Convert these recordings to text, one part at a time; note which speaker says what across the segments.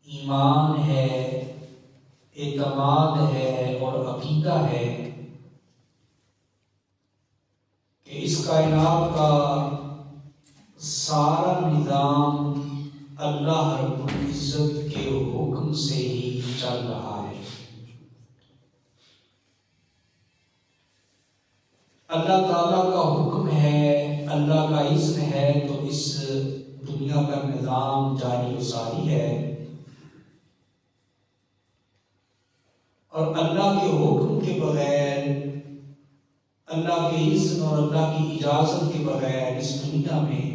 Speaker 1: ایمان ہے، اعتماد ہے اور عقیدہ ہے کہ اس کائنات کا سارا نظام اللہ رب العزت کے حکم سے ہی چل رہا ہے۔ اللہ تعالیٰ کا حکم ہے، اللہ کا اذن ہے تو اس دنیا کا نظام جاری و ساری ہے، اور اللہ کے حکم کے بغیر، اللہ کے اذن اور اللہ کی اجازت کے بغیر اس دنیا میں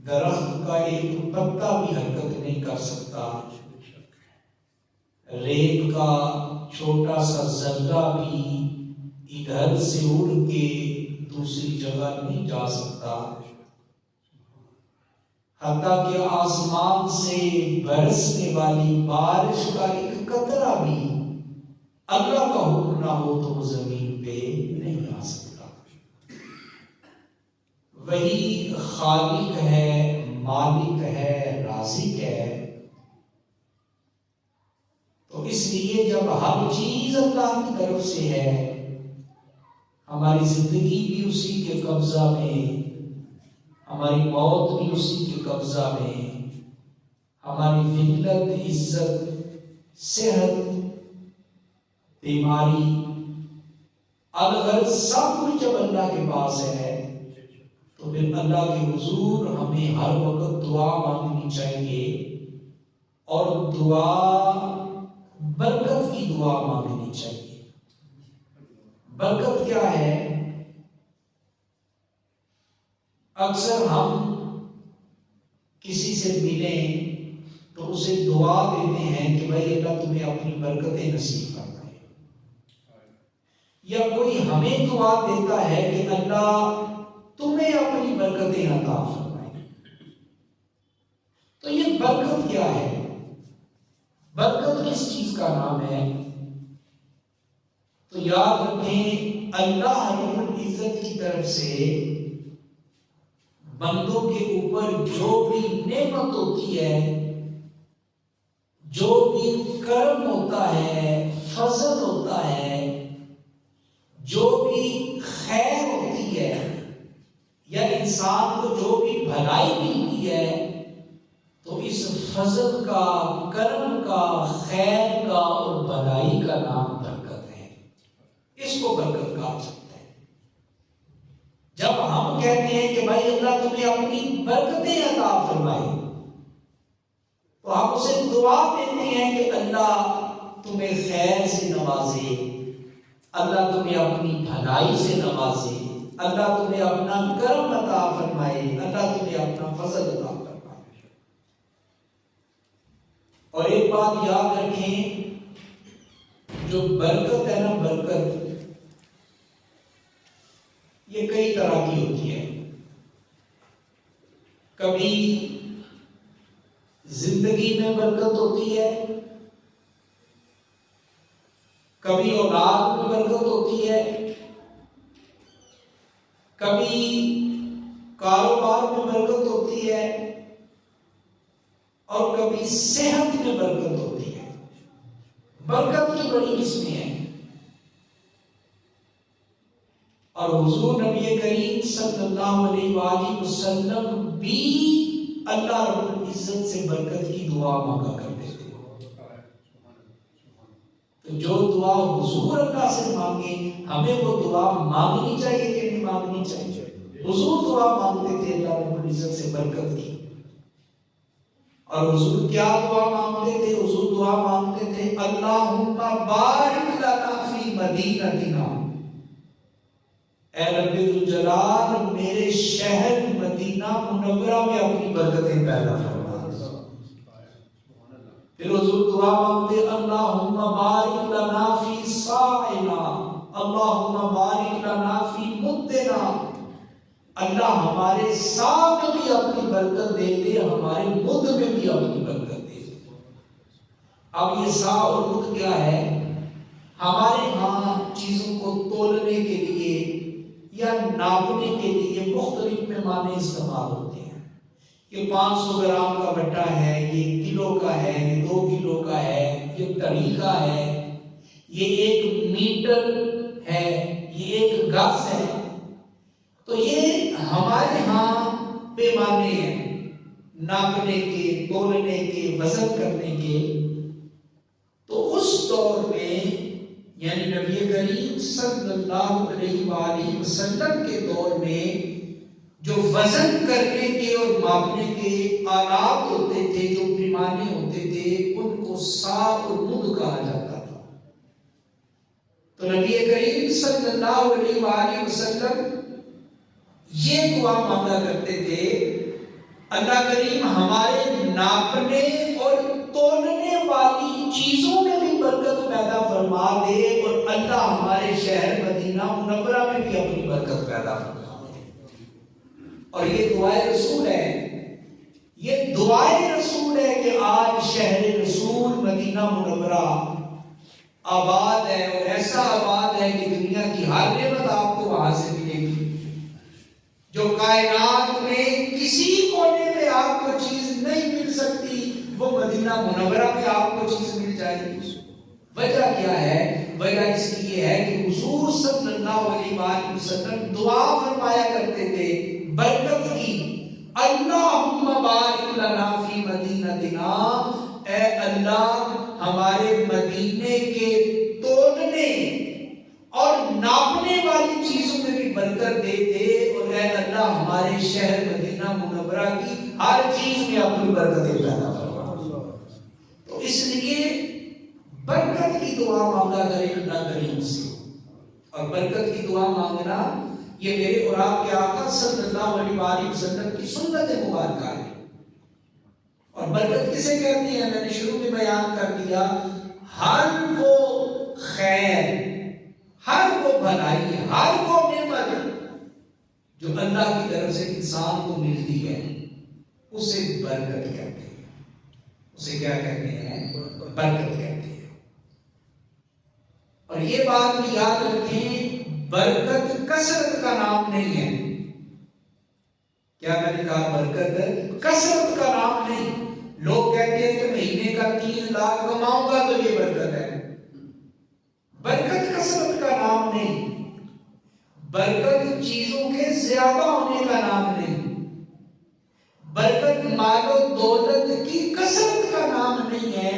Speaker 1: درخت کا ایک پتا بھی حرکت نہیں کر سکتا، ریت کا چھوٹا سا ذرہ بھی ادھر سے اڑ کے دوسری جگہ نہیں جا سکتا، حتیٰ کہ آسمان سے برسنے والی بارش کا ایک قطرہ بھی اللہ کا حکم نہ ہو تو وہ زمین پہ نہیں آ سکتا۔ وہی خالق ہے، مالک ہے، رازق ہے، تو اس لیے جب ہر چیز اللہ کی طرف سے ہے، ہماری زندگی بھی اسی کے قبضہ میں، ہماری موت بھی اسی کے قبضہ میں، ہماری ذلت، عزت، صحت، بیماری، الغرض سب کچھ جب اللہ کے پاس ہے تو پھر اللہ کے حضور ہمیں ہر وقت دعا مانگنی چاہیے، اور دعا برکت کی دعا مانگنی چاہیے۔ برکت کیا ہے؟ اکثر ہم کسی سے ملیں تو اسے دعا دیتے ہیں کہ بھائی اللہ تمہیں اپنی برکتیں نصیب فرمائے، یا کوئی ہمیں دعا دیتا ہے کہ اللہ تمہیں اپنی برکتیں عطا فرمائے۔ تو یہ برکت کیا ہے؟ برکت کس چیز کا نام ہے؟ تو یاد رکھیں، اللہ رب العزت کی طرف سے بندوں کے اوپر جو بھی نعمت ہوتی ہے، جو بھی کرم ہوتا ہے، فضل ہوتا ہے، جو بھی خیر ہوتی ہے، یا انسان کو جو بھی بھلائی ملتی ہے، تو اس فضل کا، کرم کا، خیر کا اور بھلائی کا نام برکت ہے۔ اس کو برکت کہا جاتا ہے۔ جب ہم کہتے ہیں کہ بھائی اللہ تمہیں اپنی برکتیں عطا فرمائے، تو ہم اسے دعا دیتے ہیں کہ اللہ تمہیں خیر سے نوازے، اللہ تمہیں اپنی بھلائی سے نوازے، اللہ تمہیں اپنا کرم عطا فرمائے، اللہ تمہیں اپنا فضل عطا فرمائے۔ اور ایک بات یاد رکھیں، جو برکت ہے نا، برکت یہ کئی طرح کی ہوتی ہے۔ کبھی زندگی میں برکت ہوتی ہے، کبھی اولاد میں برکت ہوتی ہے، کبھی کاروبار میں برکت ہوتی ہے، اور کبھی صحت میں برکت ہوتی ہے۔ برکت کی بڑی قسمیں ہیں، اور حضور نبی کریم صلی اللہ علیہ وآلہ وسلم بھی اللہ رب العزت سے برکت کی دعا مانگا کرتے تھے۔ تو جو دعا حضور اللہ سے مانگے، ہمیں وہ دعا مانگنی چاہیے کہ نہیں مانگنی چاہیے؟ حضور دعا مانگتے تھے اللہ رب العزت سے برکت کی، اور حضور کیا دعا مانگتے تھے؟ حضور دعا مانگتے تھے اللہم بارک لنا فی مدینتنا، اے رب ذوالجلال میرے شہر مدینہ منورہ میں اپنی برکتیں پیدا فرما۔ پھر حضور دعا مانگتے اللہم بارک لنا فی صاعنا، اللہم بارک لنا فی مدنا، اللہ ہمارے سا میں بھی اپنی برکت دے دے، ہمارے مد میں بھی اپنی برکت دے دے۔ اب یہ سا اور مد کیا ہے؟ ہمارے ہاں چیزوں کو تولنے کے لیے یا ناپنے کے لیے مختلف پیمانے استعمال ہوتے ہیں، کہ 500 گرام کا بٹا ہے، یہ کلو کا ہے، یہ 2 کلو کا ہے، یہ طریقہ ہے، یہ 1 میٹر ہے، یہ 1 گز ہے. تو یہ ہمارے ہاں پیمانے ہیں ناپنے کے، تولنے کے، وزن کرنے کے. تو اس دور میں یعنی نبی کریم صلی اللہ علیہ وآلہ وسلم کے دور میں جو وزن کرنے کے اور ماپنے کے آلات ہوتے تھے، جو پیمانے ہوتے تھے، ان کو سا اور مد کہا جاتا تھا. تو نبی کریم صلی اللہ علیہ وآلہ وسلم یہ دعا مانگا کرتے تھے، اللہ کریم ہمارے ناپنے اور تولنے والی چیزوں میں بھی برکت پیدا فرما دے، اور اللہ ہمارے شہر مدینہ منورہ میں بھی اپنی برکت پیدا فرما دے. اور یہ دعائے رسول ہے، یہ دعائے رسول ہے کہ آج شہر رسول مدینہ منورہ آباد ہے، اور ایسا آباد ہے کہ دنیا کی ہر نعمت آپ کو وہاں سے ملے گی. جو کائنات میں کسی کونے میں آپ کو چیز نہیں مل سکتی، وہ مدینہ منورہ میں آپ کو چیز مل جائے گی. وجہ کیا ہے؟ وجہ اس لیے ہے کہ حضور صلی اللہ علیہ وآلہ وسلم دعا فرمایا کرتے تھے برکت کی، اللہم بارک لنا فی مدینتنا، اے اللہ ہمارے مدینے کے تولنے اور ناپنے والی چیزوں میں بھی برکت دے دے، اور اے اللہ ہمارے شہر مدینہ منورہ کی ہر چیز میں اپنی برکت پیدا فرما. تو اس لیے برکت کی دعا مانگا کرے اللہ کریم سے. اور برکت کی دعا مانگنا یہ میرے اور آپ کے آقا صلی اللہ علیہ وآلہ وسلم کی سنت مبارکہ ہے. اور برکت کسے کہتے ہیں؟ میں نے شروع میں بیان کر دیا، ہر وہ خیر، ہر وہ بھلائی، ہر وہ نعمت جو اللہ کی طرف سے انسان کو ملتی ہے، اسے برکت کہتے ہیں. اسے کیا کہتے ہیں؟ برکت کہتے ہیں. اور یہ بات بھی یاد رکھیں، برکت کثرت کا نام نہیں ہے. کیا میں نے کہا؟ برکت کثرت کا نام نہیں. لوگ کہتے ہیں کہ مہینے کا 3 لاکھ کماؤں گا تو یہ برکت ہے. برکت کثرت کا نام نہیں، برکت چیزوں کے زیادہ ہونے کا نام نہیں، برکت مال و دولت کی کثرت کا نام نہیں ہے.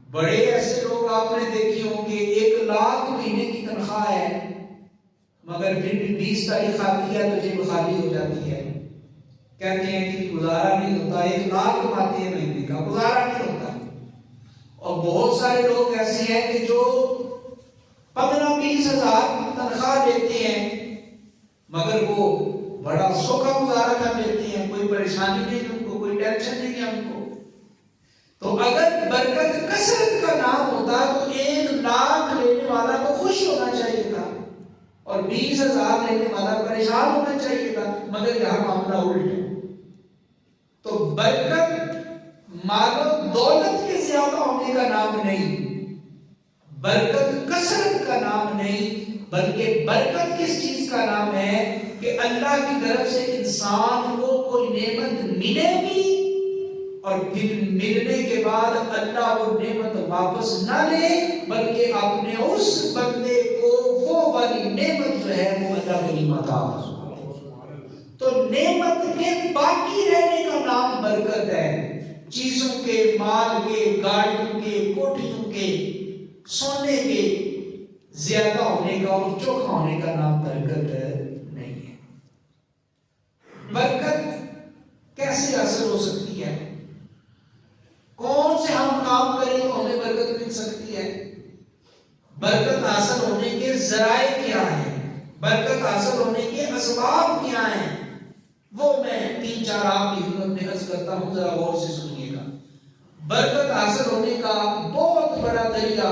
Speaker 1: بڑے ایسے لوگ آپ نے دیکھے ہوں گے 1 لاکھ مہینے کی تنخواہ ہے، مگر پھر بھی 20 تاریخ آتی ہے تو جیب خالی ہو جاتی ہے. کہتے ہیں کہ گزارا نہیں ہوتا. 1 لاکھ کماتے ہیں مہینے کا، گزارا نہیں ہوتا. اور بہت سارے لوگ ایسے ہیں کہ جو 15-20 ہزار تنخواہ لیتے ہیں، مگر وہ بڑا سوکھا گزارا کر لیتے ہیں، کوئی پریشانی نہیں ان کو، کوئی ٹینشن نہیں ہے ان کو. تو اگر برکت کثرت کا نام ہوتا تو 1 لاکھ لینے والا تو خوش ہونا چاہیے تھا، اور 20 ہزار لینے والا پریشان ہونا چاہیے تھا، مگر یہاں معاملہ الٹ ہے. تو برکت مال و دولت کے زیادہ ہونے کا نام نہیں، برکت کثرت کا نام نہیں، بلکہ برکت کس چیز کا نام ہے کہ اللہ کی طرف سے انسان کو کوئی نعمت ملے گی، اور پھر ملنے کے بعد اللہ وہ نعمت واپس نہ لے، بلکہ اپنے اس بندے کو وہ والی نعمت جو ہے وہ اللہ کریم عطا فرمائے. تو نعمت کے باقی رہنے کا نام برکت ہے. چیزوں کے، مال کے، گاڑیوں کے، کوٹھیوں کے، سونے کے زیادہ ہونے کا اور چوکھا ہونے کا نام برکت نہیں ہے. برکت کیسے حاصل ہو سکتی ہے؟ کون سے ہم کام کریں تو ہمیں برکت مل سکتی ہے؟ برکت حاصل ہونے کے ذرائع کیا ہیں؟ برکت حاصل ہونے کے اسباب کیا ہیں؟ وہ میں 3-4 آپ کی خدمت میں عرض کرتا ہوں، ذرا غور سے سنیے گا. برکت حاصل ہونے کا بہت بڑا ذریعہ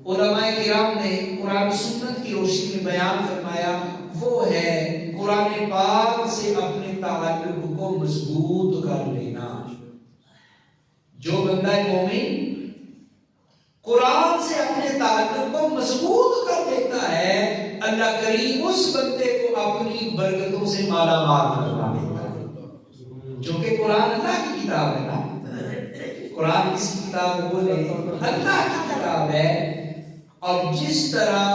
Speaker 1: علماء کرام نے قرآن سنت کی روشنی میں بیان فرمایا، وہ ہے قرآن پاک سے اپنے تعلق کو مضبوط کر لینا. جو بندہ مومن قرآن سے اپنے تعلق کو مضبوط کر دیتا ہے، اللہ کریم اس بندے کو اپنی برکتوں سے مالا مال فرما دیتا ہے. چونکہ قرآن اللہ کی کتاب ہے نا. قرآن کس کی کتاب ہے؟ بولے اللہ کی کتاب ہے. اور جس طرح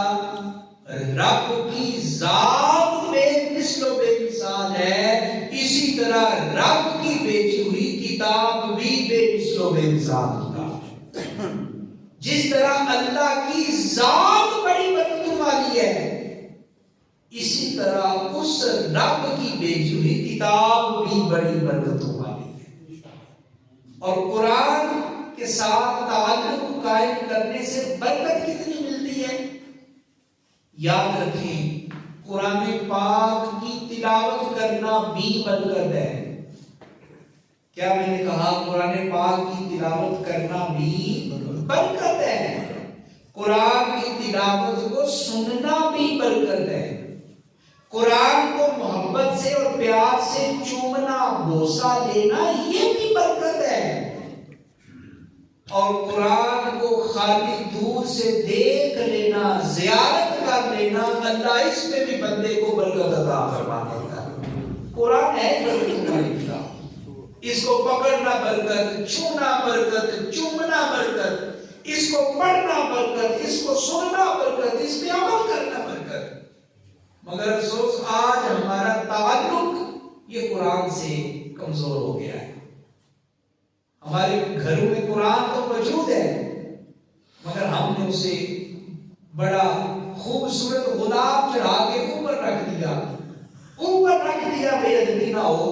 Speaker 1: رب کی ذات بے مثل و بے مثال ہے، اسی طرح رب کی بھیجی ہوئی کتاب بھی بے مثل و بے مثال کتاب ہے. جس طرح اللہ کی ذات بڑی برکتوں والی ہے، اسی طرح اس رب کی بھیجی ہوئی کتاب بھی بڑی برکتوں والی ہے. اور قرآن کے ساتھ تعلق قائم کرنے سے برکت کتنی ملتی ہے؟ یاد رکھیں، قرآن پاک کی تلاوت کرنا بھی برکت ہے. کیا میں نے کہا؟ قرآن پاک کی تلاوت کرنا بھی برکت ہے. قرآن کی تلاوت کو سننا بھی برکت ہے. قرآن کو محبت سے اور پیار سے چومنا، بوسہ لینا، یہ بھی برکت ہے. اور قرآن کو خالی دور سے دیکھ لینا، زیارت کر لینا، اللہ اس میں بھی بندے کو برکت عطا فرما دیتا ہے. قرآن ہے برکت والی کتاب. اس کو پکڑنا برکت، چھونا برکت، چومنا برکت، اس کو پڑھنا برکت، اس کو سننا برکت، اس پہ عمل کرنا برکت. مگر افسوس آج ہمارا تعلق یہ قرآن سے کمزور ہو گیا ہے. ہمارے گھروں میں قرآن تو موجود ہے، مگر ہم نے اسے بڑا خوبصورت غلاف چڑھا کے اوپر رکھ دیا بے ادبی نہ ہو.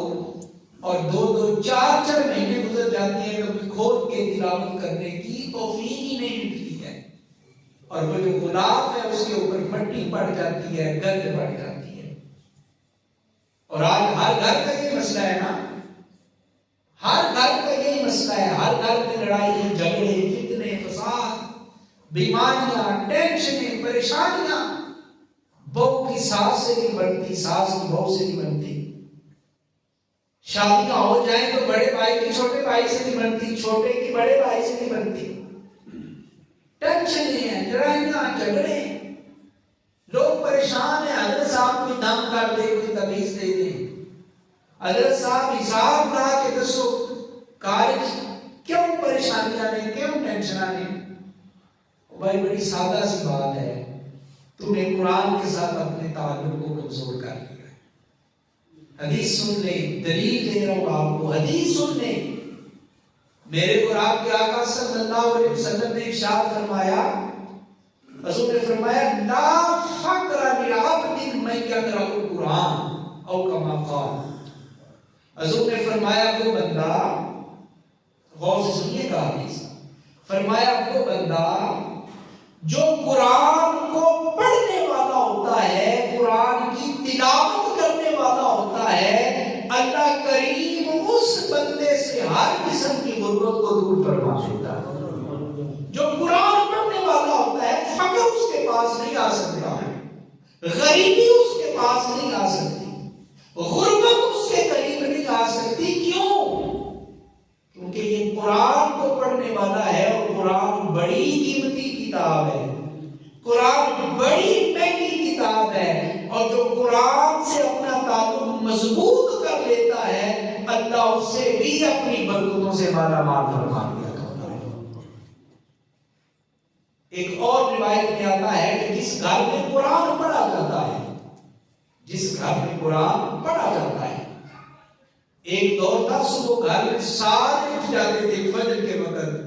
Speaker 1: اور 2-2 4-4 مہینے گزر جاتے ہیں کبھی کھول کے تلاوت کرنے کی توفیق ہی نہیں ملتی ہے. اور وہ جو غلاف ہے اس کے اوپر مٹی پڑ جاتی ہے، گند پڑ جاتی ہے. اور آج ہر گھر کا یہ مسئلہ ہے نا، ہر گھر کا یہی مسئلہ ہے. ہر گھر میں لڑائی، جھگڑے، فتنے، فساد، بیماریاں، ٹینشنیں، پریشانیاں. بہو کی ساس سے نہیں بنتی، ساس کی بہو سے نہیں بنتی. شادیاں ہو جائیں تو بڑے بھائی کی چھوٹے بھائی سے نہیں بنتی، چھوٹے کی بڑے بھائی سے نہیں بنتی. ٹینشنیں ہیں، لڑائیاں، جھگڑے، لوگ پریشان ہیں. حضرت صاحب کوئی دم کر دے، کوئی تمیز دے دے. حضرت صاحب حساب لا کے دسو کارج کیوں پریشانیاں نے، کیوں ٹینشناں نے؟ بھائی بڑی سادہ سی بات ہے، تم نے قرآن کے ساتھ اپنے تعلق کو کمزور کر لیا. حدیث سن لیں، دلیل دے رہا ہوں آپ کو، حدیث سن لیں. میرے اور آپ کے آقا صلی اللہ علیہ وسلم نے ارشاد فرمایا، حضور نے فرمایا لا فقر لعبد من یقرأ القرآن او کما قال. حضور نے فرمایا وہ بندہ، غور سے سنیے گا حدیث، فرمایا وہ بندہ جو قرآن کو پڑھنے والا ہوتا ہے، قرآن کی تلاوت کرنے والا ہوتا ہے، اللہ کریم اس بندے سے ہر قسم کی غربت کو دور فرما دیتا ہے. جو قرآن پڑھنے والا ہوتا ہے، فقر اس کے پاس نہیں آ سکتا، غریبی اس کے پاس نہیں آ سکتی، غربت اس کے قریب نہیں آ سکتی. کیوں؟ کیونکہ یہ قرآن کو پڑھنے والا ہے. اور قرآن بڑی قیمتی کتاب ہے، قرآن بڑی مہنگی کتاب ہے. اور جو قرآن سے اپنا تعلق مضبوط کر لیتا ہے، اللہ اس سے بھی اپنی برکتوں سے مالا مال فرما دیا کرتا ہے. ایک اور روایت میں آتا ہے کہ جس گھر میں قرآن پڑھا جاتا ہے، جس گھر میں قرآن پڑھا جاتا ہے، ایک دور تھا صبح گھر میں سارے اٹھ جاتے تھے فجر کے وقت.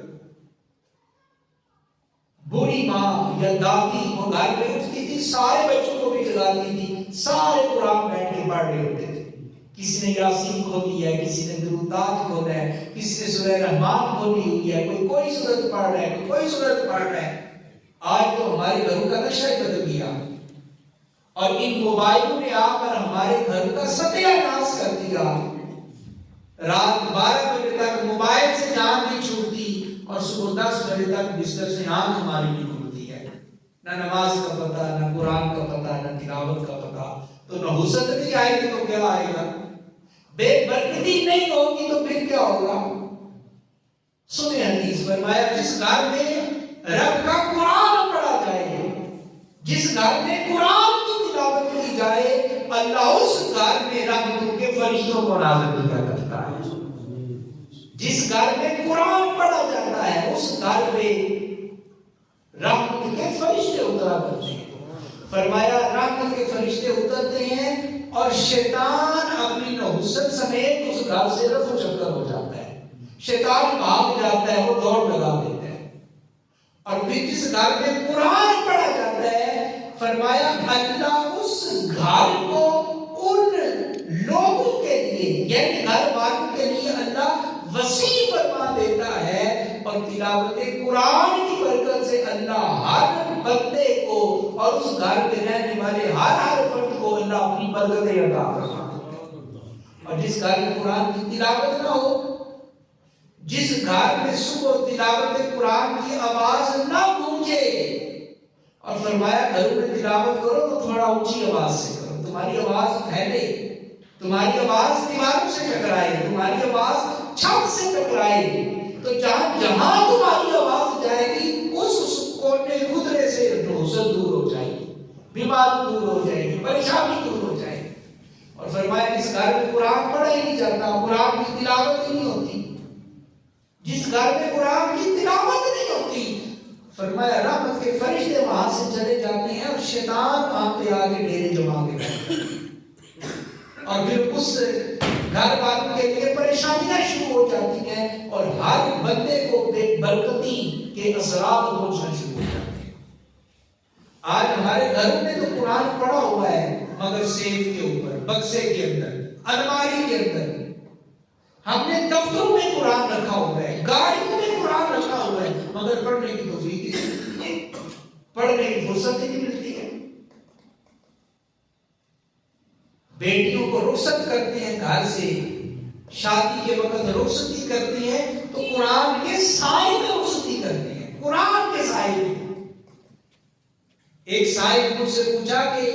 Speaker 1: بوڑھی ماں یا دادی وہ گھر میں اٹھتی تھی، سارے بچوں کو بھی جگاتی تھی، سارے قرآن بیٹھ کے پڑھ رہے ہوتے تھے. کسی نے یاسین کھولی ہے، کسی نے درود تاج کھولا ہے، کسی نے سورہ رحمان کھولی ہوئی ہے، کوئی سورت پڑھ رہا ہے، کوئی سورت پڑھ رہا ہے. آج تو ہمارے گھروں کا نقشہ ہی بدل گیا، اور ان موبائلوں نے آ کر ہمارے گھر کا ستیہ ناش کر دیا. رات 12 بجے تک موبائل سے جان نہیں چھوٹتی، اور صبح 10 بجے تک بستر سے آنکھ ہماری نہیں کھلتی ہے. نہ نماز کا پتہ، نہ قرآن کا پتہ، نہ تلاوت کا پتہ. تو نحوست نہیں آئے گی تو کیا آئے گا؟ بے برکتی نہیں ہوگی تو پھر کیا ہوگا؟ سنیں حدیث، فرمایا جس گھر میں رب کا قرآن پڑھا جائے، جس گھر میں قرآن کی تلاوت کی جائے، اللہ اس گھر میں رحمتوں کے فرشتوں کو نازل کیا کرتا ہے. جس گھر میں قرآن پڑھا جاتا ہے اس گھر پہ رحمت کے فرشتے اترا کرتے ہیں. فرمایا رحمت کے فرشتے اترتے ہیں اور شیطان اپنی نحوست سمیت اس گھر سے رفع چکر ہو جاتا ہے. شیطان بھاگ جاتا ہے، وہ دوڑ لگا دیتا ہے. اور پھر جس گھر میں قرآن پڑھا جاتا ہے فرمایا اللہ اس گھر کو ان لوگوں کے لیے یعنی گھر والوں کے لیے اللہ وسیع فرما دیتا ہے. اور تلاوت قرآن کی برکت سے اللہ ہر بندے کو اور اس گھر میں رہنے والے ہر فرد کو اللہ اپنی برکتیں عطا فرماتا ہے. اور جس گھر میں قرآن کی تلاوت نہ ہو، جس گھر میں صبح تلاوت قرآن کی آواز نہ گونجے، اور فرمایا گھروں میں تلاوت کرو تو تھوڑا اونچی آواز سے کرو، تمہاری آواز پھیلے، تمہاری آواز دیواروں سے ٹکرائے، تمہاری آواز چھت سے ٹکرائے. تو جہاں جہاں تمہاری آواز جائے گی اس کونے خطرے سے نحوست دور ہو جائے گی، بیماری دور ہو جائے گی، پریشانی دور ہو جائے گی. اور فرمایا جس گھر میں قرآن پڑھا ہی نہیں جاتا، قرآن کی تلاوت ہی نہیں ہوتی، جس گھر میں قرآن کی تلاوت نہیں ہوتی، فرمایا رحمت کے فرشتے وہاں سے چلے جاتے ہیں اور شیطان وہاں پہ آگے ڈیرے جما کے بیٹھتے ہیں. اور پھر اس گھر والوں کے لیے پریشانیاں شروع ہو جاتی ہیں اور ہر بندے کو بے برکتی کے اثرات پہنچنا شروع ہو جاتے ہیں. آج ہمارے گھروں میں تو قرآن پڑا ہوا ہے مگر سیف کے اوپر، بکسے کے اندر، الماری کے اندر. ہم نے دفتروں میں قرآن رکھا ہوا ہے، گاڑیوں میں قرآن رکھا ہوا ہے، مگر پڑھنے کی توفیق نہیں، پڑھنے کی فرصت نہیں ملتی ہے. بیٹیوں کو رخصت کرتے ہیں گھر سے، شادی کے وقت رخصتی کرتے ہیں تو قرآن کے سائے میں رخصتی کرتے ہیں، قرآن کے سائے میں. ایک سائے نے مجھ سے پوچھا کہ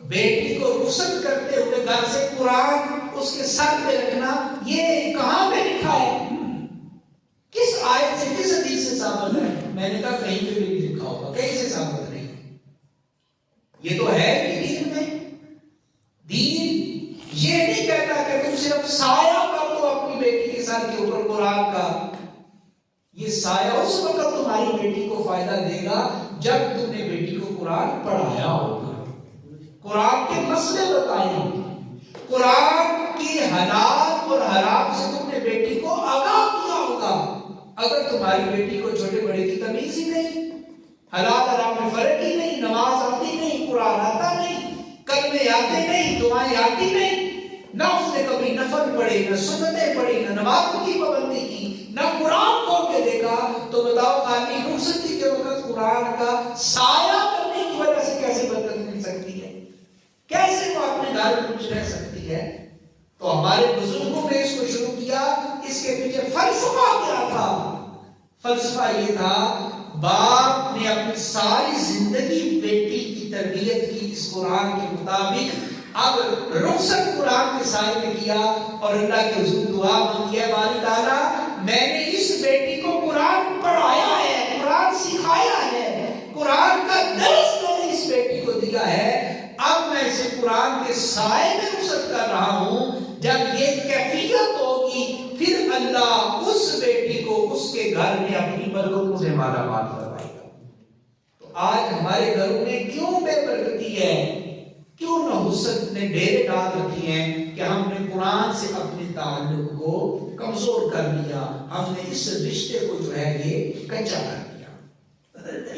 Speaker 1: بیٹی کو رخصت کرتے ہوئے گھر سے قرآن اس کے سر پہ رکھنا یہ کہاں پہ لکھا ہے، کس آیت سے کس حدیث سے ثابت ہے؟ میں نے کہا کہیں پہ بھی نہیں لکھا ہوگا، کہیں سے ثابت نہیں. یہ تو ہے کہ دین میں دین یہ نہیں کہتا کہ تم صرف سایہ کر دو اپنی بیٹی کے سر کے اوپر قرآن کا. یہ سایہ اس وقت تمہاری بیٹی کو فائدہ دے گا جب تم نے بیٹی کو قرآن پڑھایا ہوگا، قرآن کے مسئلے بتائے ہوں، قرآن کی حلال اور حرام سے تم نے بیٹی کو آگاہ کیا ہوگا. اگر تمہاری بیٹی کو چھوٹے بڑے کی تمیز ہی نہیں، حلال حرام میں فرق ہی نہیں، نماز آتی نہیں، قرآن آتا نہیں، کلمے آتے نہیں، دعائیں آتی نہیں، نہ اس نے کبھی نفل پڑھے، نہ سنتیں پڑھی، نہ نماز کی پابندی کی، نہ قرآن کھول کے دیکھا، تو بتاؤ خالی رخصتی کے وقت قرآن کا سایہ کرنے کی وجہ سے کیسے برکت مل سکتی ہے، کیسے وہ اپنے گھر میں کچھ رہ سکتی ہے؟ تو ہمارے بزرگوں نے اس کو شروع کیا. اس کے پیچھے فلسفہ کیا تھا؟ فلسفہ یہ تھا باپ نے اپنی ساری زندگی بیٹی کی تربیت کی اس قرآن کے مطابق، اب رخصت قرآن کے سائے میں کیا اور اللہ کے حضور دعا مانگی ہے باری تعالیٰ میں نے اس بیٹی کو قرآن پڑھایا ہے، قرآن سکھایا ہے، قرآن کا درس میں نے اس بیٹی کو دیا ہے، اب میں اسے قرآن کے سائے میں رخصت کر رہا ہوں. جب یہ کیفیت ہوگی پھر اللہ اس بیٹی کو اس کے گھر میں اپنی برکتوں سے مالا مال فرمائے گا. تو آج ہمارے گھروں میں کیوں بے برکتی ہے، کیوں نحوست نے ڈیرے ڈال رکھی ہیں کہ ہم نے قرآن سے اپنے تعلق کو کمزور کر لیا، ہم نے اس رشتے کو جو ہے یہ کچا کر دیا.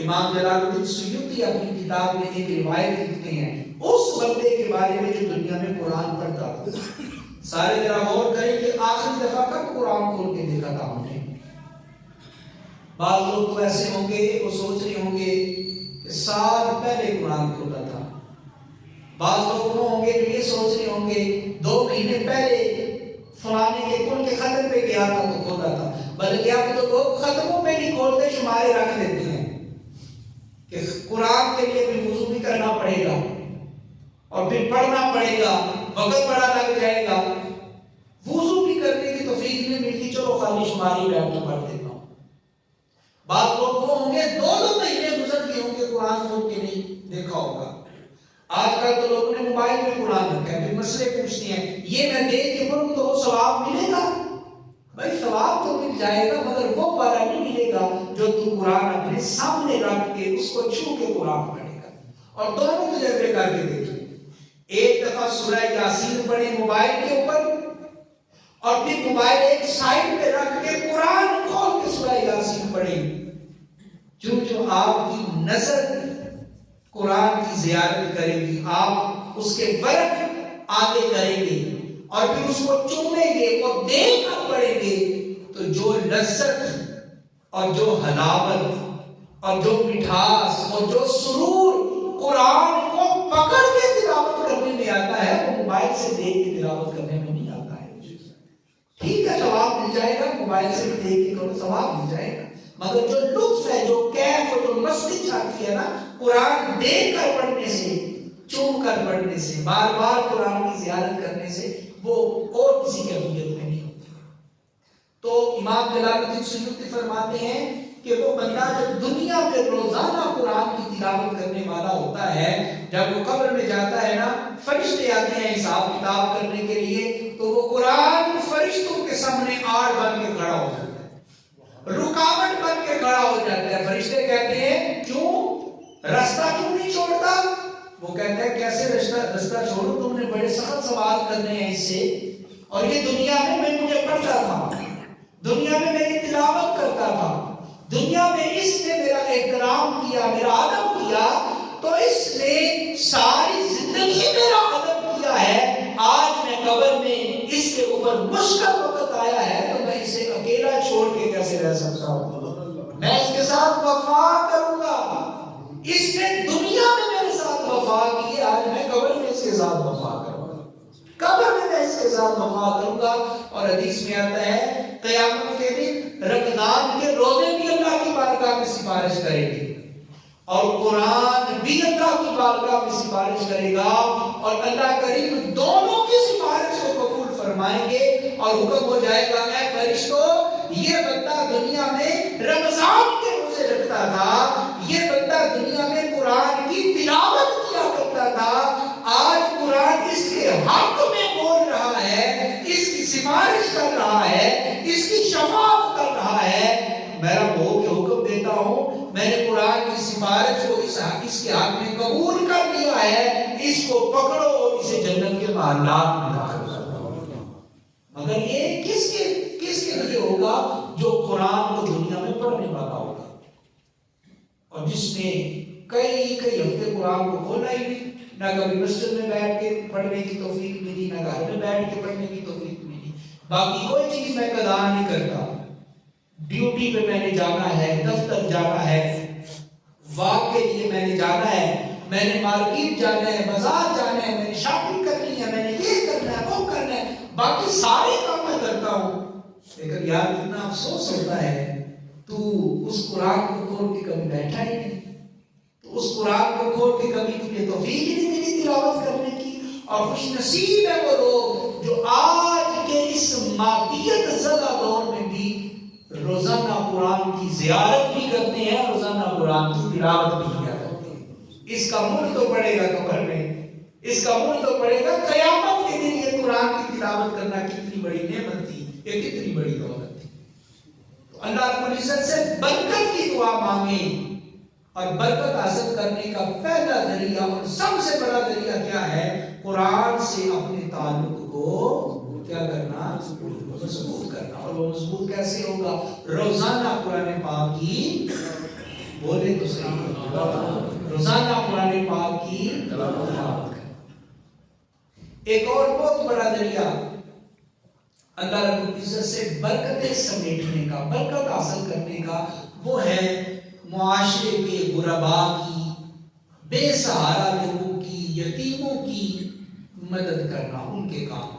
Speaker 1: امام جلال الدین سیوطی اپنی کتاب میں ایک روایت لکھتے ہیں اس بندے کے بارے میں جو دنیا میں قرآن پڑھتا تھا. سارے ذرا غور کریں کہ آخری دفعہ کب قرآن کھول کے دیکھا تھا ہم نے. بعض لوگ تو ایسے ہوں گے وہ سوچ رہے ہوں گے کہ سال پہلے قرآن کھولا تھا، بعض لوگ ہوں گے جو یہ سوچ رہے ہوں گے 2 مہینے پہلے فلانے کے کل کے ختم پہ گیا تھا تو کھولا تھا. بلکہ اب تو لوگ ختموں پہ نہیں کھولتے، شمارے رکھ دیتے ہیں کہ قرآن کے لیے بھی وضو بھی کرنا پڑے گا اور پھر پڑھنا پڑے گا، وقت بڑا لگ جائے گا، وضو بھی کرنے کی توفیق نہیں ملتی، چلو خالی شماری بیٹھ کے پڑھ دیتا ہوں. بعض لوگ وہ ہوں گے 2 مہینے گزر گئے ہوں گے قرآن کھول کے نہیں دیکھا ہوگا. آج کل تو لوگوں نے موبائل میں قرآن رکھا ہے، پھر مسئلے پوچھتے ہیں یہ میں دیکھ کے پڑھوں تو وہ ثواب ملے گا؟ بھائی ثواب تو مل جائے گا مگر وہ پارا نہیں ملے گا جو تو قرآن اپنے سامنے رکھ کے اس کو چھو کے قرآن پڑھے گا. اور دونوں تجربے کر کے دیکھیں. ایک دفعہ سورہ یاسین پڑھے موبائل کے اوپر اور پھر موبائل ایک سائڈ پہ رکھ کے قرآن کھول کے سورہ یاسین پڑھے. جو آپ کی نظر قرآن کی زیارت کرے گی آپ اس کے ورق آگے کریں گے اور پھر اس کو چومیں گے اور دیکھ کر پڑھیں گے تو جو لذت اور جو حلاوت اور جو مٹھاس اور جو سرور قرآن کو پکڑ کے تلاوت کرنے میں آتا ہے وہ موبائل سے دیکھ کے تلاوت کرنے میں نہیں آتا ہے. ٹھیک ہے ثواب مل جائے گا موبائل سے بھی دیکھ کے کرو ثواب مل جائے گا مگر جو لطف ہے جو کیف اور جو مستی چاہتی ہے نا قرآن دیکھ کر پڑھنے سے چوم کر پڑھنے سے بار بار قرآن کی زیارت کرنے سے وہ اور کسی کیفیت میں نہیں ہوتی. تو امام جلال الدین سیوطی فرماتے ہیں کہ وہ بندہ جو دنیا میں روزانہ قرآن کی تلاوت کرنے والا ہوتا ہے جب وہ قبر میں جاتا ہے نا فرشتے آتے ہیں حساب کتاب کرنے کے لیے تو وہ قرآن فرشتوں کے سامنے آڑ بن کے کھڑا ہو جاتا ہے رکاوٹ بن کے کھڑا ہو جاتا ہے. فرشتے کہتے ہیں کیوں راستہ کیوں نہیں چھوڑتا؟ وہ کہتا ہے کیسے راستہ چھوڑوں تم نے بڑے سخت سوال کرنے ہیں اس سے اور یہ دنیا میں مجھے پڑھتا تھا دنیا میں میری تلاوت کرتا تھا دنیا میں اس نے میرا احترام کیا میرا ادب کیا تو اس نے ساری زندگی میرا ادب کیا ہے. آج میں قبر میں اس کے اوپر مشکل وقت آیا ہے تو میں اسے اکیلا چھوڑ کے کیسے رہ سکتا ہوں؟ میں اس کے ساتھ وفا کروں گا. اس نے دنیا میں میرے ساتھ وفا کی آج میں قبر میں اس کے ساتھ وفا کروں گا قبر میں اس کے ساتھ وفا کروں گا. اور حدیث میں آتا ہے قیامت کے دن رمضان کے روزے بھی اللہ کی بارگاہ میں سفارش کریں گے اور قرآن بھی اللہ کی بارگاہ میں سفارش کرے گا اور اللہ کریم دونوں کی سفارش کو قبول فرمائیں گے اور حکم ہو جائے گا اے فرشتوں یہ بندہ دنیا میں رمضان کے روزے رکھتا تھا یہ بندہ دنیا میں قرآن کی تلاوت کیا کرتا تھا آج قرآن اس کے حق میں بول رہا ہے اس کی سفارش کر رہا ہے اس کی شفاعت کر رہا ہے. میرا بہو کے حکم دیتا ہوں میں نے قرآن کی سفارش کو اس کے حق میں قبول کر لیا ہے اس کو پکڑو اور اسے جنت کے معاملات میں داخل کرو. مگر یہ کس کے لیے ہوگا جو قرآن کو دنیا میں پڑھنے والا ہوگا اور جس نے کئی ہفتے قرآن کو کھولا ہی نہیں نہ کبھی مسجد میں بیٹھ کے پڑھنے کی توفیق ملی نہ گھر میں بیٹھ کے پڑھنے کی توفیق ملی. باقی کوئی چیز میں قضا نہیں کرتا ڈیوٹی پہ میں نے جانا ہے دفتر جانا ہے واک کے لیے میں نے جانا ہے میں نے مارکیٹ جانا ہے بازار جانا ہے میں نے شاپنگ کرنی ہے میں نے یہ کرنا ہے وہ کرنا ہے باقی سارے کام میں کرتا ہوں. لیکن یار اتنا افسوس ہوتا ہے تو اس قرآن کو کھول کے کبھی بیٹھا ہی نہیں تو اس قرآن کو کھول کے کبھی تجھے توفیق نہیں ملی تلاوت کرنے کی. اور خوش نصیب ہے وہ لوگ جو آج کے اس مادیت زدہ دور میں بھی روزانہ قرآن کی زیارت بھی کرتے ہیں روزانہ قرآن کی تلاوت بھی کیا کرتے ہیں. اس کا مول تو پڑے گا قبر میں اس کا مول تو پڑے گا قیامت کے دن. یہ قرآن کی تلاوت کرنا کتنی بڑی نعمت تھی یہ کتنی بڑی دولت تھی. تو اللہ رب العزت سے برکت کی دعا مانگیں اور برکت حاصل کرنے کا پہلا ذریعہ اور سب سے بڑا ذریعہ کیا ہے قرآن سے اپنے تعلق کو کیا کرنا مضبوط کرنا. اور وہ مضبوط کیسے ہوگا روزانہ قرآن پاک کی بولے تو صحیح روزانہ قرآن پاک کی تلاوت کرنا. ایک اور بہت بڑا ذریعہ اللہ رب العزت سے برکتیں سمیٹنے کا برکت حاصل کرنے کا وہ ہے معاشرے کے غرباء کی بے سہارا لوگوں کی یتیموں کی مدد کرنا ان کے کام.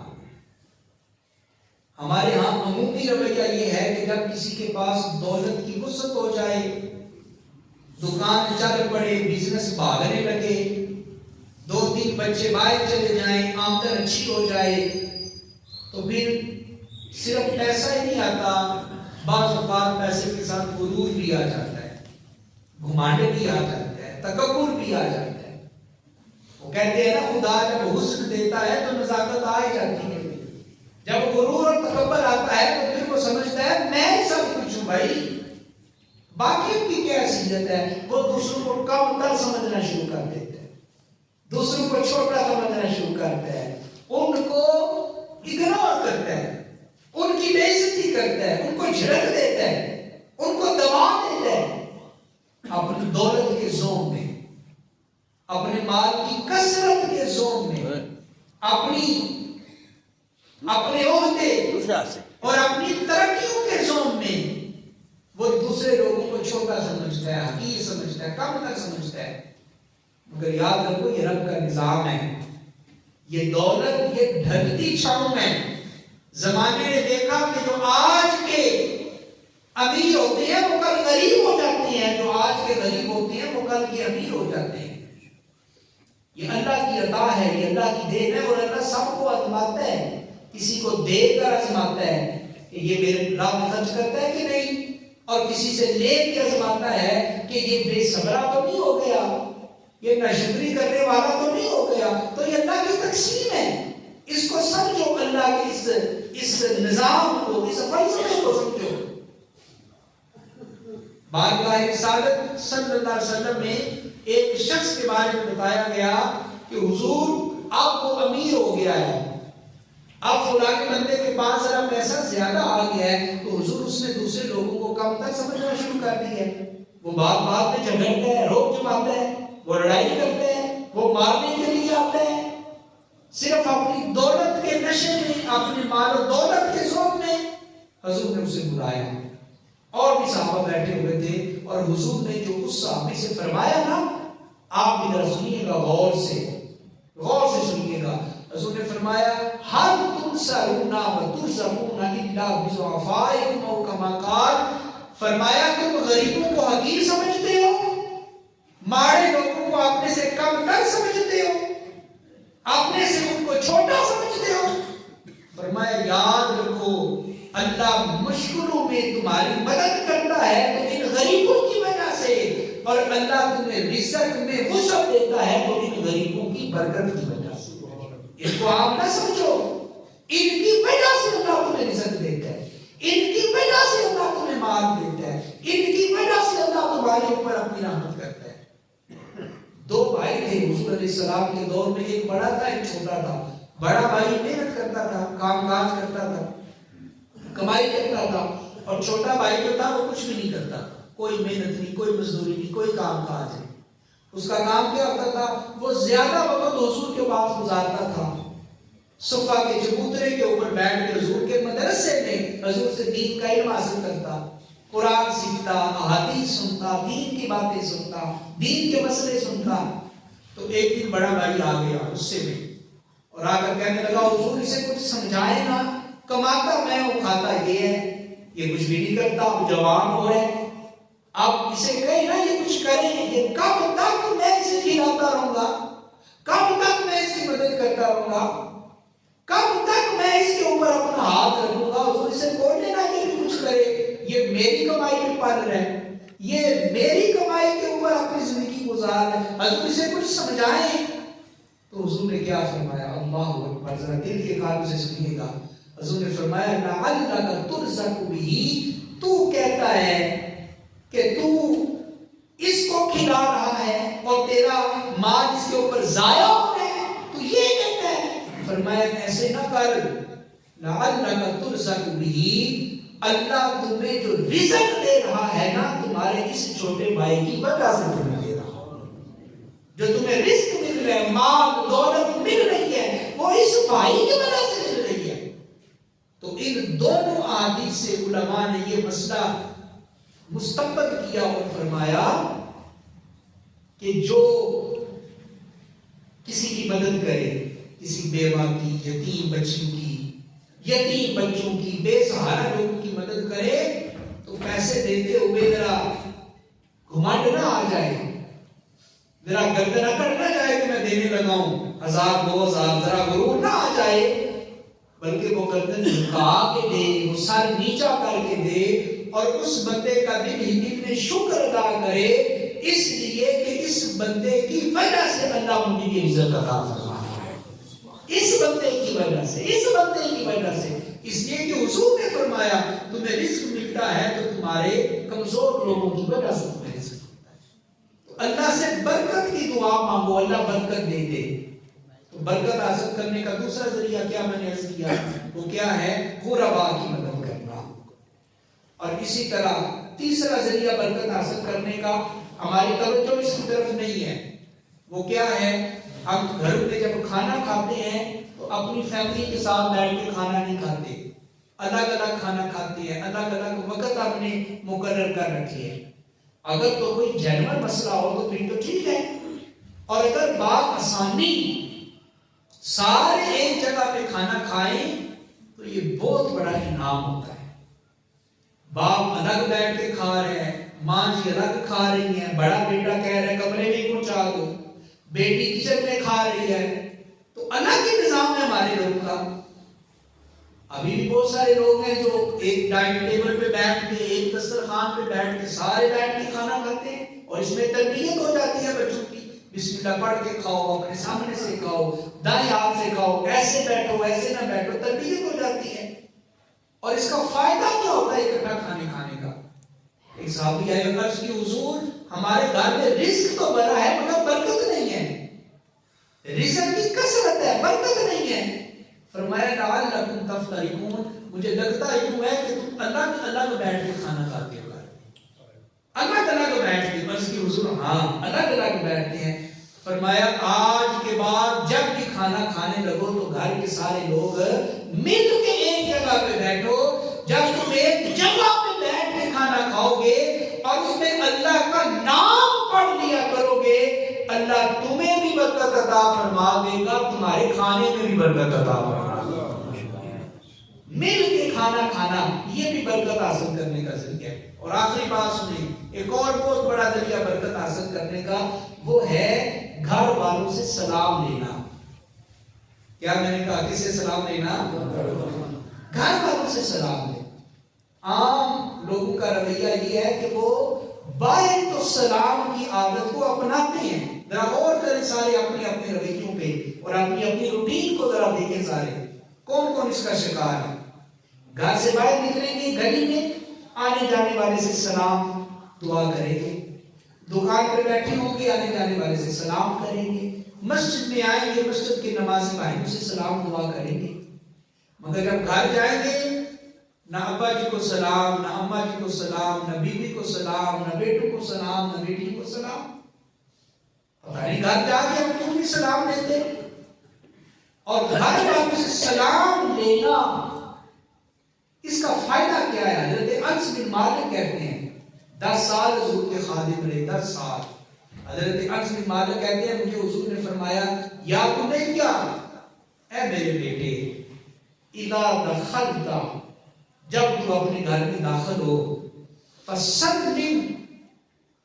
Speaker 1: ہمارے ہاں عمومی رویہ یہ ہے کہ جب کسی کے پاس دولت کی وسعت ہو جائے دکان چل پڑے بزنس بھاگنے لگے 2-3 بچے باہر چلے جائیں آمدن اچھی ہو جائے تو پھر صرف پیسہ ہی نہیں آتا بعض اوقات پیسے کے ساتھ غرور بھی آ جاتا ہے گھمانڈ بھی آ جاتا ہے تکبر بھی آ جاتا ہے. وہ کہتے ہیں نا خدا جب حسن دیتا ہے تو نزاکت آ ہی جاتی ہے. جب غرور اور تکبر آتا ہے تو پھر وہ سمجھتا ہے میں سب کچھ ہوں بھائی، باقی کی کیا حیثیت ہے. وہ دوسروں کو کم تر سمجھنا شروع کر دیتا ہے، دوسروں کو چھوٹا سمجھنا شروع کرتا ہے، ان کو اگنور کرتا ہے، ان کی بے عزتی کرتا ہے، ان کو جھڑک دیتا ہے، ان کو دبا دیتا ہے. اپنی دولت کے زوم میں، اپنے مال کی کثرت کے زوم میں، اپنے عہدے اور اپنی ترقیوں کے زوم میں وہ دوسرے لوگوں کو چھوٹا سمجھتا ہے، حقیر سمجھتا ہے، کم تر سمجھتا ہے. مگر یاد رکھو یہ رب کا نظام ہے. یہ دولت یہ ڈھلتی چھاؤں ہے. زمانے نے دیکھا کہ جو آج کے امیر ہوتے ہیں وہ کل غریب ہو جاتے ہیں، جو آج کے غریب ہوتے ہیں وہ کل کے امیر ہو جاتے ہیں. یہ اللہ کی عطا ہے، یہ اللہ کی دین ہے، اور اللہ سب کو آزماتا ہے. کسی کو دے کر آزماتا ہے کہ یہ میرے راہ میں خرچ کرتا ہے کہ نہیں، اور کسی سے لے کے آزماتا ہے کہ یہ بے صبرا تو نہیں ہو گیا، یہ ناشکری کرنے والا تو نہیں ہو گیا. تو یہ اللہ کی تقسیم ہے. اس کو سمجھو، اللہ کے اس نظام کو، اس فلسفے کو سمجھو. بارگاہ رسالت صلی اللہ علیہ وسلم میں ایک شخص کے بارے میں بتایا گیا کہ حضور اب وہ امیر ہو گیا ہے، اب فلاں کے بندے کے پاس ذرا پیسہ زیادہ آ گیا ہے. تو حضور اس نے دوسرے لوگوں کو کم تک سمجھنا شروع کر دی ہے. وہ بات میں جھگڑتا ہے، روک جماتا ہے، وہ لڑائی کرتا ہے، وہ مارنے کے لیے آتا ہے، صرف اپنی دولت کے نشے میں، اپنے مال و دولت کے ذوق میں. حضور نے اسے بلایا، اور بھی صحابہ بیٹھے ہوئے تھے، اور حضور نے جو اس صحابی سے فرمایا نا، آپ بھی ذرا سنیے گا، غور سے سنیے گا. حضور نے فرمایا ہر تنصرون وترزقون الا بضعفائکم او کما قال. فرمایا تم غریبوں کو حقیر سمجھتے ہو، ماڑے لوگوں کو اپنے سے کم تر سمجھتے ہو، اپنے سے ان کو چھوٹا سمجھتے ہو. فرمایا یاد رکھو اللہ مشکلوں میں تمہاری مدد کرتا ہے تو ان غریبوں کی وجہ سے، اور اللہ تمہیں رزق میں وسعت دیتا ہے تو ان غریبوں کی برکت کی وجہ سے. اس کو آپ نہ سمجھو، ان کی وجہ سے اللہ تمہیں رزق دیتا ہے، ان کی وجہ سے اللہ تمہیں مال دیتا ہے، ان کی وجہ سے اللہ تمہارے اوپر اپنی رحمت کرتا ہے. دو بھائی تھے حضور علیہ السلام کے دور میں، ایک بڑا تھا ایک چھوٹا تھا. بڑا بھائی محنت کرتا تھا، کام کاج کرتا تھا، کمائی کرتا تھا، اور چھوٹا بھائی جو تھا وہ کچھ بھی نہیں کرتا، کوئی محنت نہیں، کوئی مزدوری نہیں، کوئی کام کاج نہیں. اس کا کام کیا ہوتا تھا؟ وہ زیادہ وقت حضور کے پاس گزارتا تھا، صفا کے چبوترے کے اوپر بیٹھ کے حضور کے مدرسے میں حضور سے دین کا علم حاصل کرتا، قرآن سیکھتا، احادیث سنتا، دین کی باتیں سنتا، دین کے مسئلے سنتا. تو ایک دن بڑا بھائی آ گیا غصے میں، اور آ کر کہنے لگا حضور اسے کچھ سمجھائے نا، کماتا میں ہوں، کھاتا یہ ہے، یہ کچھ بھی نہیں کرتا، اب جوان ہو رہے، اب اسے کہیں نا یہ کچھ کرے. یہ کب تک میں اسے کھلاتا رہوں گا، کب تک میں اس کی مدد کرتا رہوں گا، کب تک میں اس کے اوپر اپنا ہاتھ رکھوں گا. حضور اسے بولنے نا یہ بھی کچھ کرے، یہ میری کمائی میں پل رہا ہے، یہ میری کمائی کے اوپر اپنی زندگی گزار ہے، حضور اسے کچھ سمجھائیں. تو حضور نے کیا فرمایا؟ اللہ اکبر، ذرا دل کے کانوں سے سنیے گا. حضور نے فرمایا لعلک ترزق بہ، تو کہتا ہے کہ تو اس کو کھلا رہا ہے اور تیرا مال اس کے اوپر ضائع ہو رہا ہے، تو یہ کہتا ہے. فرمایا ایسے نہ کر، لعلک ترزق بہ، اللہ تمہیں جو رزق دے رہا ہے نا تمہارے اس چھوٹے بھائی کی وجہ سے تمہیں دے رہا، جو تمہیں رزق مل رہا ہے، مال دولت مل رہی ہے، وہ اس بھائی کی وجہ سے مل رہی ہے. تو ان دونوں احادیث سے علماء نے یہ مسئلہ مستنبط کیا اور فرمایا کہ جو کسی کی مدد کرے، کسی بیوہ کی، یتیم بچیوں کی، یتیم بچوں کی، بے سہارا لوگوں کی مدد کرے، تو پیسے دیتے ہوئے ذرا گھمنڈ نہ آ جائے، ذرا گردن اکڑ نہ جائے کہ میں دینے لگا ہوں 1000 2000، ذرا غرور نہ آ جائے، بلکہ وہ گردن جھکا کے دے، وہ سر نیچا کر کے دے، اور اس بندے کا دل ہی دل میں شکر ادا کرے، اس لیے کہ اس بندے کی وجہ سے اللہ مجھے یہ عزت عطا فرما رہا ہے، اس بندے کی وجہ سے، اس بندے کی وجہ سے. اس لیے کہ حضور نے فرمایا تمہیں رزق ملتا ہے تو تمہارے کمزور لوگوں کی وجہ سے تمہیں رزق ملتا ہے. تو اللہ سے برکت کی دعا مانگو, اللہ برکت دے دے. تو برکت حاصل کرنے کا دوسرا ذریعہ کیا میں نے عرض کیا, وہ کیا ہے, غرباء کی مدد کرنا. اور اسی طرح تیسرا ذریعہ برکت حاصل کرنے کا, ہماری توجہ اس کی طرف نہیں ہے, وہ کیا ہے, ہم گھر میں جب کھانا کھاتے ہیں تو اپنی فیملی کے ساتھ بیٹھ کے کھانا نہیں کھاتے, الگ الگ کھانا کھاتے ہیں, الگ الگ وقت آپ نے مقرر کر رکھے ہیں. اگر تو کوئی جینوئن مسئلہ ہو تو پھر تو ٹھیک ہے, اور اگر بات آسانی سارے ایک جگہ پہ کھانا کھائیں تو یہ بہت بڑا انعام ہوتا ہے. باپ الگ بیٹھ کے کھا رہے ہیں, ماں جی الگ کھا رہی ہیں, بڑا بیٹا کہہ رہا ہے کمرے میں پہنچا دو, بیٹی کچن میں کھا رہی ہے, تو الگ ہی نظام ہے ہمارے لوگوں کا. ابھی بھی بہت سارے لوگ ہیں جو ایک ڈائننگ ٹیبل پہ بیٹھ کے, ایک دسترخوان پہ بیٹھ کے سارے بیٹھ کے کھانا کھاتے ہیں, اور اس میں تربیت ہو جاتی ہے بچوں کی, بسم اللہ پڑھ کے کھاؤ, اپنے سامنے سے کھاؤ, دائیں ہاتھ سے کھاؤ, ایسے بیٹھو ایسے نہ بیٹھو, تربیت ہو جاتی ہے. اور اس کا فائدہ کیا ہوتا ہے اکٹھا کھانے کا. ایک صحابی آئے اور عرض کی, حضور ہمارے گھر میں رزق تو بڑا ہے مگر برکت نہیں ہے, رزق کی کثرت ہے برکت نہیں ہے. فرمایا لعلکم تفترقون, مجھے لگتا یوں ہے کہ تم الگ الگ بیٹھ کے کھانا کھاتے ہو, الگ الگ بیٹھ کے. عرض کی, حضور ہاں الگ الگ بیٹھتے ہیں. فرمایا آج کے بعد جب بھی کھانا کھانے لگو تو گھر کے سارے لوگ مل کے ایک جگہ پہ بیٹھو. جب تم ایک جگہ پہ بیٹھ کے کھانا کھاؤ گے اور اس میں اللہ کا نام پڑھ لیا کرو گے, اللہ تمہیں بھی برکت عطا فرما دے گا, تمہارے کھانے میں بھی برکت عطا فرما دے گا. مل کے کھانا کھانا یہ بھی برکت حاصل کرنے کا ذریعہ ہے. اور آخری بات سنیں, ایک اور بہت بڑا ذریعہ برکت حاصل کرنے کا, وہ ہے گھر والوں سے سلام لینا. کیا میں نے کہا, کس سے سلام لینا؟ گھر والوں سے سلام لینا. عام لوگوں کا رویہ یہ ہے کہ وہ باہر تو سلام کی عادت کو اپناتے ہیں. ذرا غور کریں سارے اپنے اپنے رویوں پہ اور اپنی اپنی روٹین کو ذرا دیکھیں سارے, کون کون اس کا شکار ہے. گھر سے باہر نکلیں گے, گلی میں آنے جانے والے سے سلام دعا کریں گے, دکان پہ بیٹھے ہوں گے آنے جانے والے سے سلام کریں گے, مسجد میں آئیں گے مسجد کے نماز بھائیوں سے سلام دعا کریں گے. مگر جب گھر جائیں گے نہ ابا جی کو سلام, نہ اماں جی کو سلام, نہ بیوی کو سلام, نہ بیٹوں کو سلام, نہ بیٹی کو سلام. پتہ نہیں گھر جا کے ہم کیوں نہیں سلام دیتے. اور گھر والوں سے سلام لینا اس کا فائدہ کیا ہے؟ حضرت انس بن مالک کہتے ہیں 10 سال حضور کے خادم رہے, 10 سال. حضرت انس بن مالک کہتے ہیں مجھے حضور نے فرمایا, یا بنیا, اے میرے بیٹے, اذا دخلت, جب تو اپنے گھر میں داخل ہو, فسلم,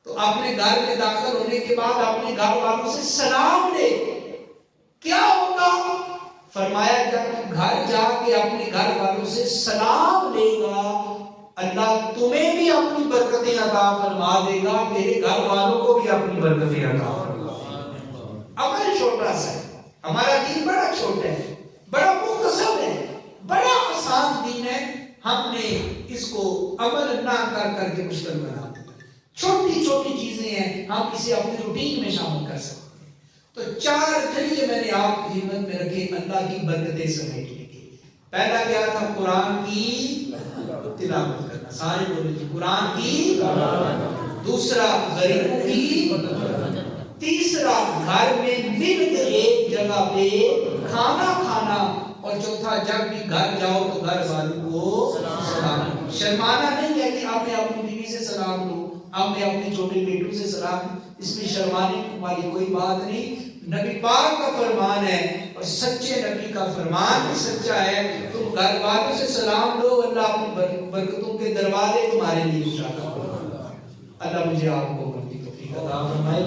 Speaker 1: تو اپنے گھر میں داخل ہونے کے بعد اپنے گھر والوں سے سلام لے. کیا ہوگا؟ فرمایا جب تو گھر جا کے اپنے گھر والوں سے سلام لے گا, اللہ تمہیں بھی اپنی برکتیں عطا فرما دے گا, تیرے گھر والوں کو بھی اپنی برکتیں عطا فرما دے گا. عمل چھوٹا سا ہے, ہمارا دین بڑا چھوٹا ہے, بڑا مختصر ہے, بڑا آسان دین ہے. ہم نے اس کو عمل نہ کر کے مشکل بنا دیا. چھوٹی چھوٹی چیزیں ہیں, ہم اسے اپنی روٹین میں شامل کر سکتے ہیں. تو 4 ذریعے میں نے آپ کی خدمت میں رکھے اللہ کی برکتیں سمیٹنے کے. پہلا کیا تھا؟ قرآن کی تلاوت کرنا, سارے بولے تھے قرآن کی. دوسرا غریبوں کی. تیسرا گھر میں مل کے ایک جگہ پہ کھانا کھانا. اور چوتھا جب بھی گھر جاؤ تو گھر والوں کو سلام. شرمانا نہیں ہے کہ آپ نے اپنی بیوی سے سلام لو, آپ نے اپنے چھوٹے بیٹوں سے سلام, اس میں شرمانے والی کوئی بات نہیں. نبی پاک کا فرمان ہے اور سچے نبی کا فرمان بھی سچا ہے. تم گھر والوں سے سلام لو, اللہ اپنی برکتوں کے دروازے تمہارے لیے انشاءاللہ. اللہ مجھے آپ کو توفیق عطا فرمائے.